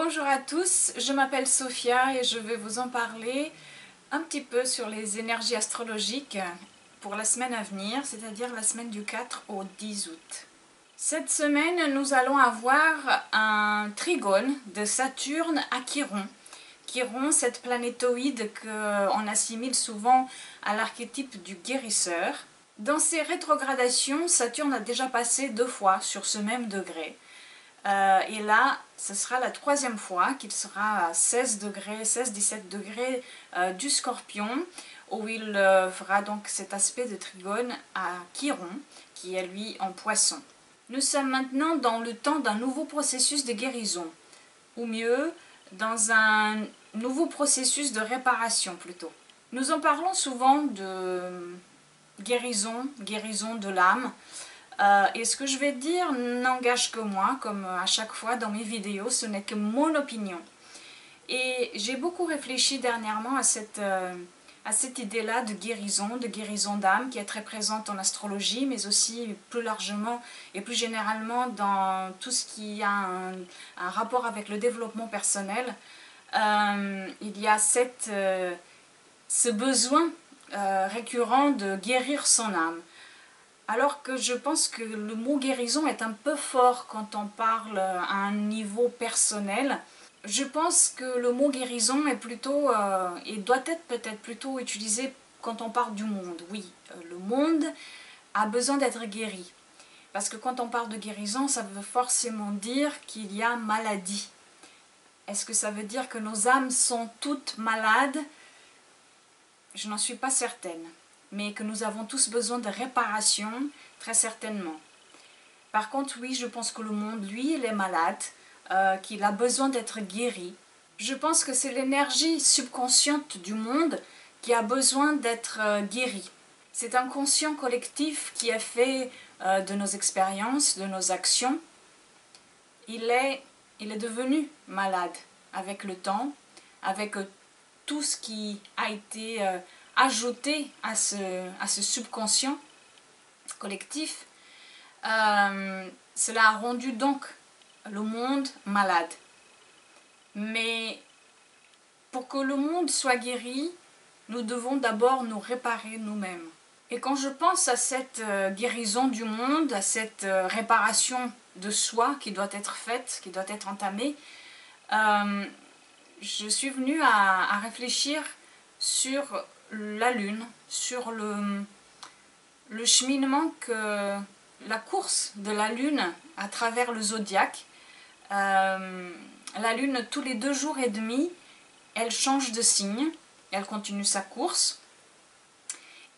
Bonjour à tous, je m'appelle Sophia et je vais vous en parler un petit peu sur les énergies astrologiques pour la semaine à venir, c'est-à-dire la semaine du 4 au 10 août. Cette semaine, nous allons avoir un trigone de Saturne à Chiron. Chiron, cette planétoïde qu'on assimile souvent à l'archétype du guérisseur. Dans ses rétrogradations, Saturne a déjà passé 2 fois sur ce même degré. Et là, ce sera la 3e fois qu'il sera à 16 degrés, 16-17 degrés du Scorpion, où il fera donc cet aspect de trigone à Chiron, qui est lui en Poisson. Nous sommes maintenant dans le temps d'un nouveau processus de guérison, ou mieux, dans un nouveau processus de réparation plutôt. Nous en parlons souvent de guérison de l'âme. Et ce que je vais dire n'engage que moi, comme à chaque fois dans mes vidéos, ce n'est que mon opinion. Et j'ai beaucoup réfléchi dernièrement à cette idée-là de guérison d'âme qui est très présente en astrologie, mais aussi plus largement et plus généralement dans tout ce qui a un rapport avec le développement personnel. Il y a ce besoin récurrent de guérir son âme. Alors que je pense que le mot guérison est un peu fort quand on parle à un niveau personnel. Je pense que le mot guérison est plutôt, et doit être peut-être plutôt utilisé quand on parle du monde. Oui, le monde a besoin d'être guéri. Parce que quand on parle de guérison, ça veut forcément dire qu'il y a maladie. Est-ce que ça veut dire que nos âmes sont toutes malades? Je n'en suis pas certaine. Mais que nous avons tous besoin de réparation, très certainement. Par contre, oui, je pense que le monde, lui, il est malade, qu'il a besoin d'être guéri. Je pense que c'est l'énergie subconsciente du monde qui a besoin d'être guérie. C'est un conscient collectif qui est fait de nos expériences, de nos actions. Il est devenu malade avec le temps, avec tout ce qui a été ajouté à ce subconscient collectif. Cela a rendu donc le monde malade. Mais pour que le monde soit guéri, nous devons d'abord nous réparer nous-mêmes. Et quand je pense à cette guérison du monde, à cette réparation de soi qui doit être faite, qui doit être entamée, je suis venue à réfléchir sur la Lune, sur le cheminement que la course de la Lune à travers le zodiaque. La Lune, tous les 2 jours et demi, elle change de signe, elle continue sa course.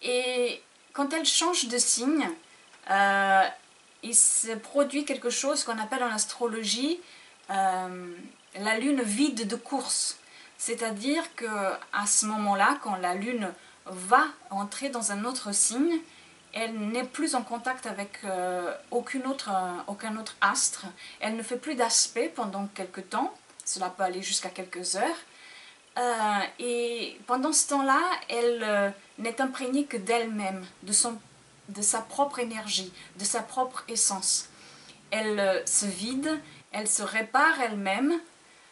Et quand elle change de signe, il se produit quelque chose qu'on appelle en astrologie la Lune vide de course. C'est-à-dire qu'à ce moment-là, quand la Lune va entrer dans un autre signe, elle n'est plus en contact avec aucun autre astre. Elle ne fait plus d'aspect pendant quelques temps. Cela peut aller jusqu'à quelques heures. Et pendant ce temps-là, elle n'est imprégnée que d'elle-même, de sa propre énergie, de sa propre essence. Elle se vide, elle se répare elle-même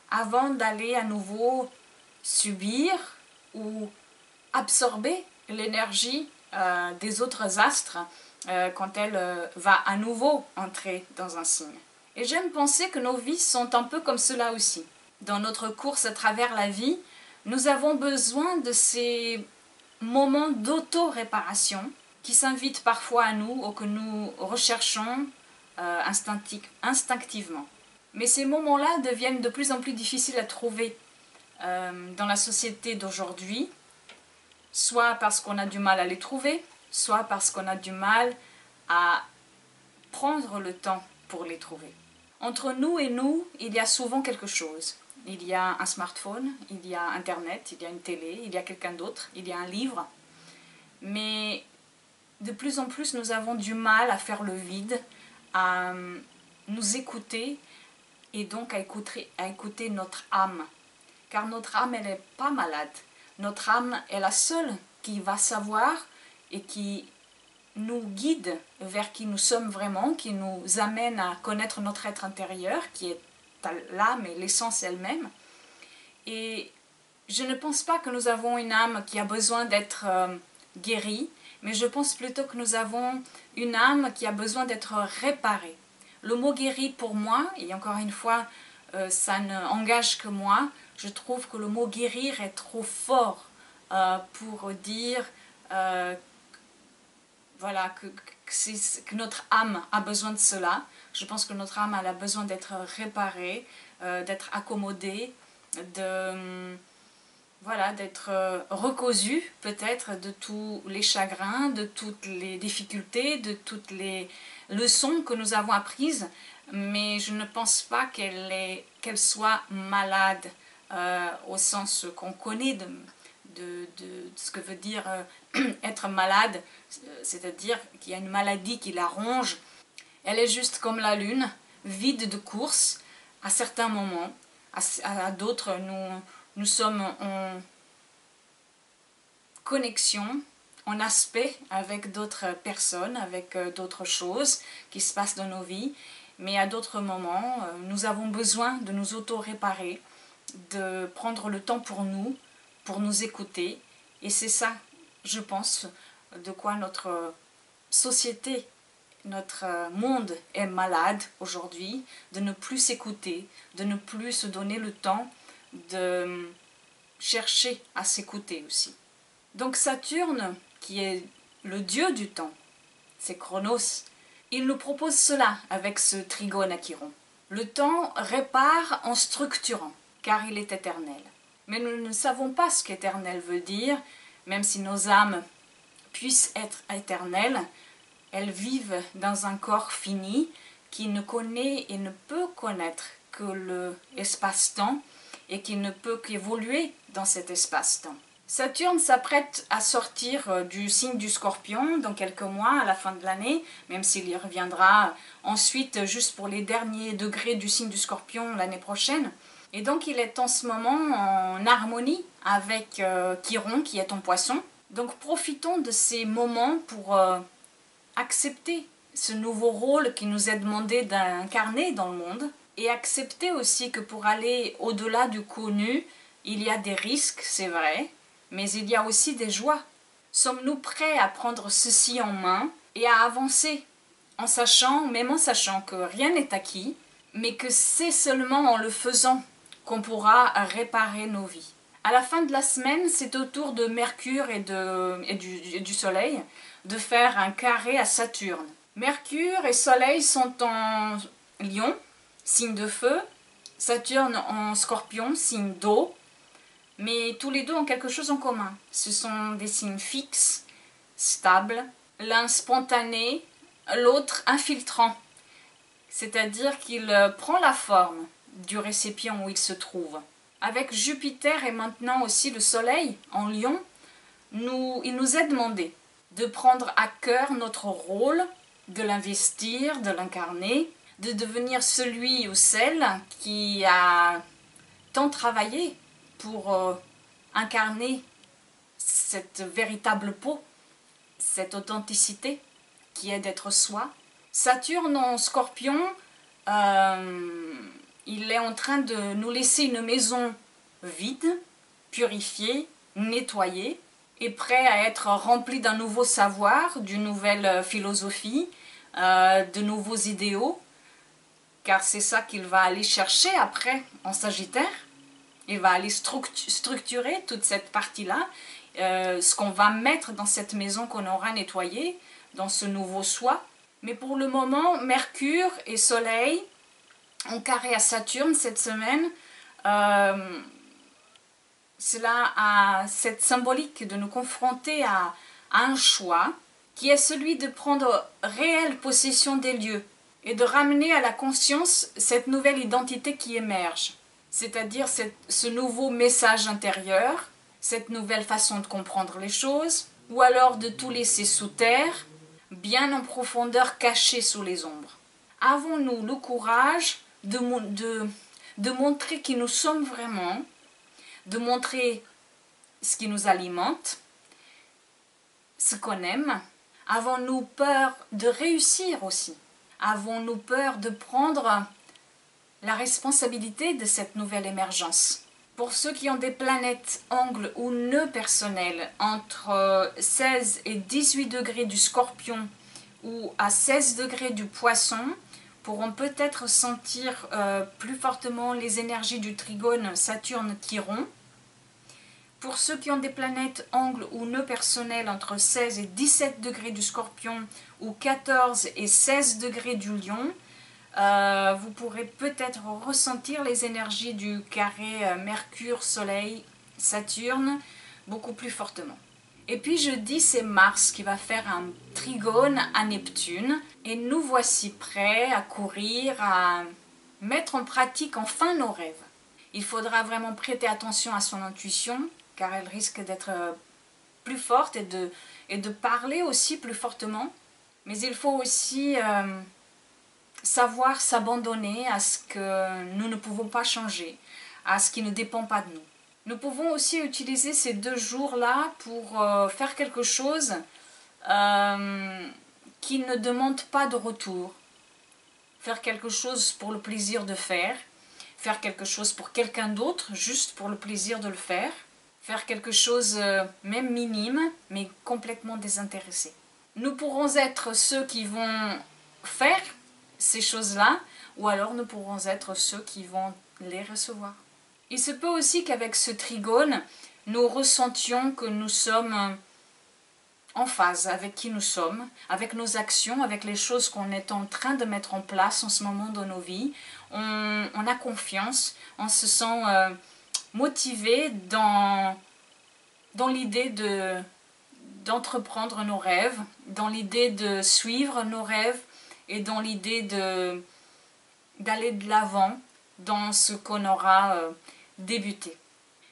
avant d'aller à nouveau subir ou absorber l'énergie des autres astres quand elle va à nouveau entrer dans un signe. Et j'aime penser que nos vies sont un peu comme cela aussi. Dans notre course à travers la vie, nous avons besoin de ces moments d'auto-réparation qui s'invitent parfois à nous ou que nous recherchons instinctivement. Mais ces moments-là deviennent de plus en plus difficiles à trouver dans la société d'aujourd'hui, soit parce qu'on a du mal à les trouver, soit parce qu'on a du mal à prendre le temps pour les trouver. Entre nous et nous, il y a souvent quelque chose. Il y a un smartphone, il y a Internet, il y a une télé, il y a quelqu'un d'autre, il y a un livre. Mais de plus en plus, nous avons du mal à faire le vide, à nous écouter et donc à écouter notre âme. Car notre âme, elle n'est pas malade. Notre âme est la seule qui va savoir et qui nous guide vers qui nous sommes vraiment, qui nous amène à connaître notre être intérieur, qui est l'âme et l'essence elle-même. Et je ne pense pas que nous avons une âme qui a besoin d'être guérie, mais je pense plutôt que nous avons une âme qui a besoin d'être réparée. Le mot guéri pour moi, et encore une fois, ça ne engage que moi, je trouve que le mot guérir est trop fort pour dire voilà, que notre âme a besoin de cela. Je pense que notre âme elle a besoin d'être réparée, d'être accommodée, voilà, d'être recousue peut-être de tous les chagrins, de toutes les difficultés, de toutes les leçons que nous avons apprises, mais je ne pense pas qu'elle soit malade au sens qu'on connaît de ce que veut dire être malade, c'est-à-dire qu'il y a une maladie qui la ronge. Elle est juste comme la lune, vide de course à certains moments, à d'autres nous sommes en connexion, en aspect avec d'autres personnes, avec d'autres choses qui se passent dans nos vies, mais à d'autres moments, nous avons besoin de nous auto-réparer, de prendre le temps pour nous écouter, et c'est ça, je pense, de quoi notre société, notre monde est malade aujourd'hui, de ne plus s'écouter, de ne plus se donner le temps de chercher à s'écouter aussi. Donc Saturne, qui est le dieu du temps, c'est Chronos, il nous propose cela avec ce trigone à Chiron. Le temps répare en structurant, car il est éternel. Mais nous ne savons pas ce qu'éternel veut dire, même si nos âmes puissent être éternelles, elles vivent dans un corps fini qui ne connaît et ne peut connaître que l'espace-temps et qui ne peut qu'évoluer dans cet espace-temps. Saturne s'apprête à sortir du signe du Scorpion dans quelques mois à la fin de l'année, même s'il y reviendra ensuite juste pour les derniers degrés du signe du Scorpion l'année prochaine. Et donc il est en ce moment en harmonie avec Chiron qui est en Poisson. Donc profitons de ces moments pour accepter ce nouveau rôle qui nous est demandé d'incarner dans le monde et accepter aussi que pour aller au-delà du connu, il y a des risques, c'est vrai, mais il y a aussi des joies. Sommes-nous prêts à prendre ceci en main et à avancer en sachant, même en sachant que rien n'est acquis, mais que c'est seulement en le faisant qu'on pourra réparer nos vies. À la fin de la semaine, c'est au tour de Mercure et du Soleil de faire un carré à Saturne. Mercure et Soleil sont en Lion, signe de feu, Saturne en Scorpion, signe d'eau, mais tous les deux ont quelque chose en commun. Ce sont des signes fixes, stables, l'un spontané, l'autre infiltrant, c'est-à-dire qu'il prend la forme du récipient où il se trouve. Avec Jupiter et maintenant aussi le Soleil en Lion, il nous est demandé de prendre à cœur notre rôle, de l'investir, de l'incarner, de devenir celui ou celle qui a tant travaillé pour incarner cette véritable peau, cette authenticité qui est d'être soi. Saturne en Scorpion, il est en train de nous laisser une maison vide, purifiée, nettoyée, et prêt à être rempli d'un nouveau savoir, d'une nouvelle philosophie, de nouveaux idéaux, car c'est ça qu'il va aller chercher après en Sagittaire. Il va aller structurer toute cette partie-là, ce qu'on va mettre dans cette maison qu'on aura nettoyée, dans ce nouveau soi. Mais pour le moment, Mercure et Soleil ont carré à Saturne cette semaine. Cela a cette symbolique de nous confronter à un choix qui est celui de prendre réelle possession des lieux et de ramener à la conscience cette nouvelle identité qui émerge, c'est-à-dire ce nouveau message intérieur, cette nouvelle façon de comprendre les choses, ou alors de tout laisser sous terre, bien en profondeur caché sous les ombres. Avons-nous le courage de montrer qui nous sommes vraiment, de montrer ce qui nous alimente, ce qu'on aime? Avons-nous peur de réussir aussi? Avons-nous peur de prendre la responsabilité de cette nouvelle émergence. Pour ceux qui ont des planètes angles ou nœuds personnels entre 16 et 18 degrés du Scorpion ou à 16 degrés du Poisson, pourront peut-être sentir plus fortement les énergies du trigone Saturne-Chiron. Pour ceux qui ont des planètes angles ou nœuds personnels entre 16 et 17 degrés du Scorpion ou 14 et 16 degrés du Lion, vous pourrez peut-être ressentir les énergies du carré Mercure-Soleil-Saturne beaucoup plus fortement. Et puis jeudi, c'est Mars qui va faire un trigone à Neptune. Et nous voici prêts à courir, à mettre en pratique enfin nos rêves. Il faudra vraiment prêter attention à son intuition, car elle risque d'être plus forte et de parler aussi plus fortement. Mais il faut aussi savoir s'abandonner à ce que nous ne pouvons pas changer, à ce qui ne dépend pas de nous. Nous pouvons aussi utiliser ces 2 jours-là pour faire quelque chose qui ne demande pas de retour. Faire quelque chose pour le plaisir de faire quelque chose pour quelqu'un d'autre, juste pour le plaisir de le faire quelque chose même minime, mais complètement désintéressé. Nous pourrons être ceux qui vont faire ces choses-là, ou alors nous pourrons être ceux qui vont les recevoir. Il se peut aussi qu'avec ce trigone, nous ressentions que nous sommes en phase avec qui nous sommes, avec nos actions, avec les choses qu'on est en train de mettre en place en ce moment dans nos vies. On a confiance, on se sent motivé dans l'idée d'entreprendre nos rêves, dans l'idée de suivre nos rêves et dans l'idée d'aller de l'avant dans ce qu'on aura débuté.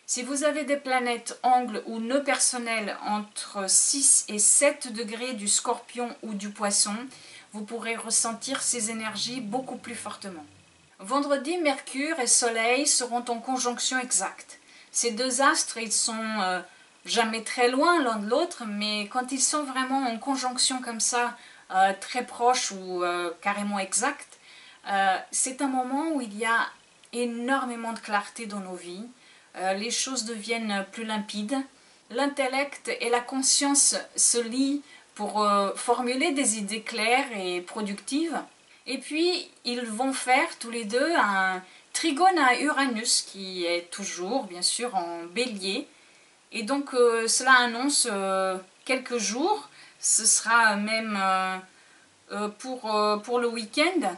Si vous avez des planètes angles ou nœuds personnels entre 6 et 7 degrés du Scorpion ou du Poisson, vous pourrez ressentir ces énergies beaucoup plus fortement. Vendredi, Mercure et Soleil seront en conjonction exacte. Ces 2 astres, ils sont jamais très loin l'un de l'autre, mais quand ils sont vraiment en conjonction comme ça, très proches ou carrément exacts, c'est un moment où il y a énormément de clarté dans nos vies. Les choses deviennent plus limpides. L'intellect et la conscience se lient pour formuler des idées claires et productives. Et puis, ils vont faire tous les deux un trigone à Uranus, qui est toujours, bien sûr, en bélier. Et donc, cela annonce quelques jours. Ce sera même pour le week-end.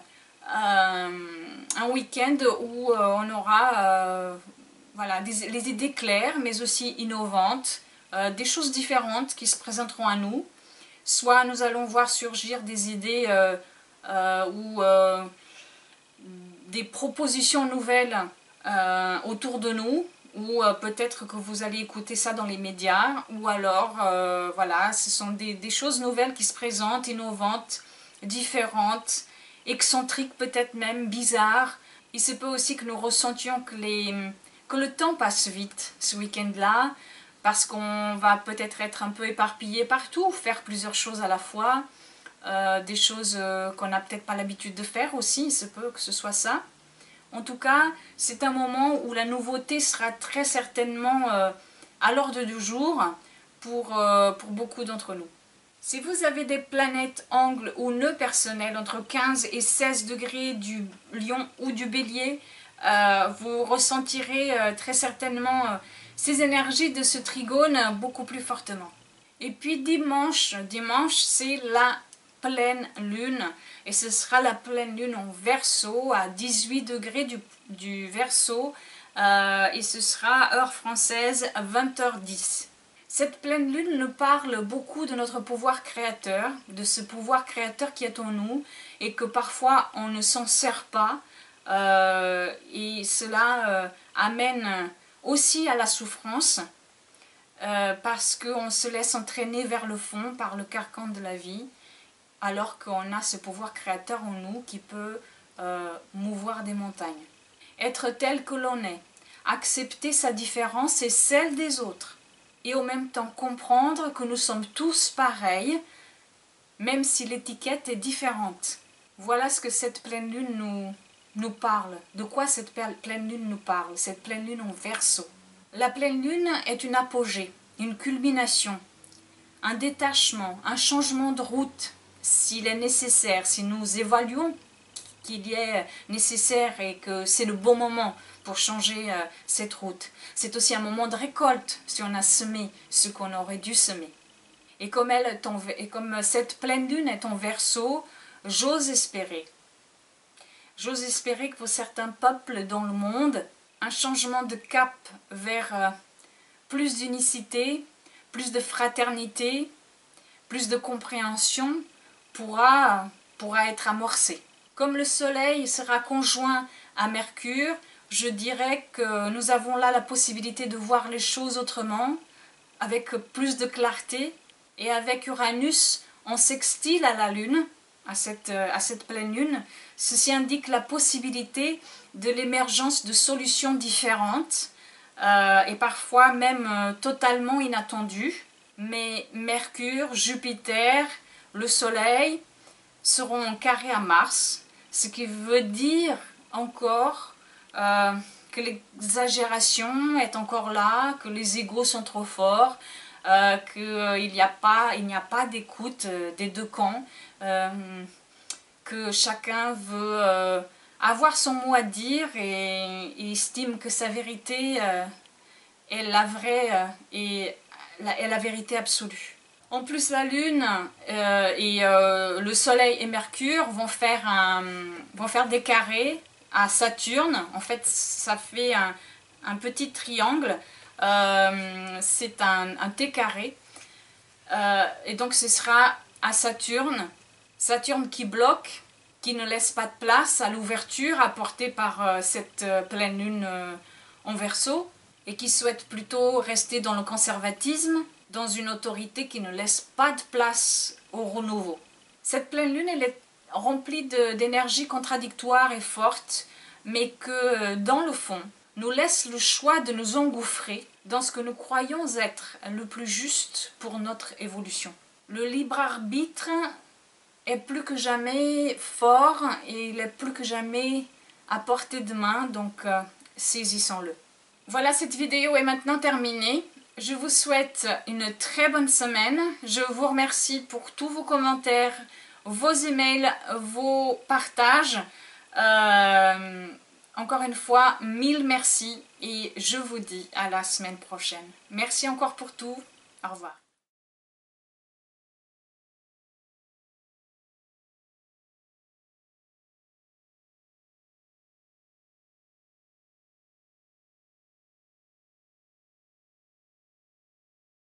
Un week-end où on aura voilà, les idées claires, mais aussi innovantes, des choses différentes qui se présenteront à nous. Soit nous allons voir surgir des idées ou des propositions nouvelles autour de nous, ou peut-être que vous allez écouter ça dans les médias, ou alors, voilà, ce sont des choses nouvelles qui se présentent, innovantes, différentes, excentriques peut-être même, bizarres. Il se peut aussi que nous ressentions que le temps passe vite ce week-end-là, parce qu'on va peut-être être un peu éparpillé partout, faire plusieurs choses à la fois, des choses qu'on n'a peut-être pas l'habitude de faire aussi, il se peut que ce soit ça. En tout cas, c'est un moment où la nouveauté sera très certainement à l'ordre du jour pour beaucoup d'entre nous. Si vous avez des planètes angles ou nœuds personnels entre 15 et 16 degrés du Lion ou du Bélier, vous ressentirez très certainement ces énergies de ce trigone beaucoup plus fortement. Et puis dimanche c'est la pleine lune, et ce sera la pleine lune en Verseau à 18 degrés du Verseau, et ce sera heure française à 20h10. Cette pleine lune nous parle beaucoup de notre pouvoir créateur, de ce pouvoir créateur qui est en nous et que parfois on ne s'en sert pas, et cela amène aussi à la souffrance parce qu'on se laisse entraîner vers le fond par le carcan de la vie, alors qu'on a ce pouvoir créateur en nous qui peut mouvoir des montagnes. Être tel que l'on est, accepter sa différence et celle des autres, et en même temps comprendre que nous sommes tous pareils, même si l'étiquette est différente. Voilà ce que cette pleine lune nous parle? De quoi cette pleine lune nous parle? Cette pleine lune en Verseau. La pleine lune est une apogée, une culmination, un détachement, un changement de route, s'il est nécessaire, si nous évaluons qu'il est nécessaire et que c'est le bon moment pour changer cette route. C'est aussi un moment de récolte, si on a semé ce qu'on aurait dû semer. Et comme cette pleine lune est en Verseau, j'ose espérer que pour certains peuples dans le monde, un changement de cap vers plus d'unicité, plus de fraternité, plus de compréhension pourra être amorcé. Comme le soleil sera conjoint à Mercure, je dirais que nous avons là la possibilité de voir les choses autrement, avec plus de clarté, et avec Uranus en sextile à la Lune, à cette pleine Lune, ceci indique la possibilité de l'émergence de solutions différentes, et parfois même totalement inattendues. Mais Mercure, Jupiter, le Soleil seront en carré à Mars, ce qui veut dire encore que l'exagération est encore là, que les égos sont trop forts, qu'il n'y a pas d'écoute des deux camps, que chacun veut avoir son mot à dire et estime que sa vérité est la vraie et la vérité absolue. En plus, la Lune et le Soleil et Mercure vont faire des carrés à Saturne. En fait, ça fait un petit triangle. C'est un T carré. Et donc, ce sera à Saturne. Saturne qui bloque, qui ne laisse pas de place à l'ouverture apportée par cette pleine Lune en Verseau, et qui souhaite plutôt rester dans le conservatisme, dans une autorité qui ne laisse pas de place au renouveau. Cette pleine lune, elle est remplie d'énergie contradictoire et forte, mais que, dans le fond, nous laisse le choix de nous engouffrer dans ce que nous croyons être le plus juste pour notre évolution. Le libre arbitre est plus que jamais fort et il est plus que jamais à portée de main, donc saisissons-le. Voilà, cette vidéo est maintenant terminée. Je vous souhaite une très bonne semaine. Je vous remercie pour tous vos commentaires, vos emails, vos partages. Encore une fois, mille merci et je vous dis à la semaine prochaine. Merci encore pour tout. Au revoir.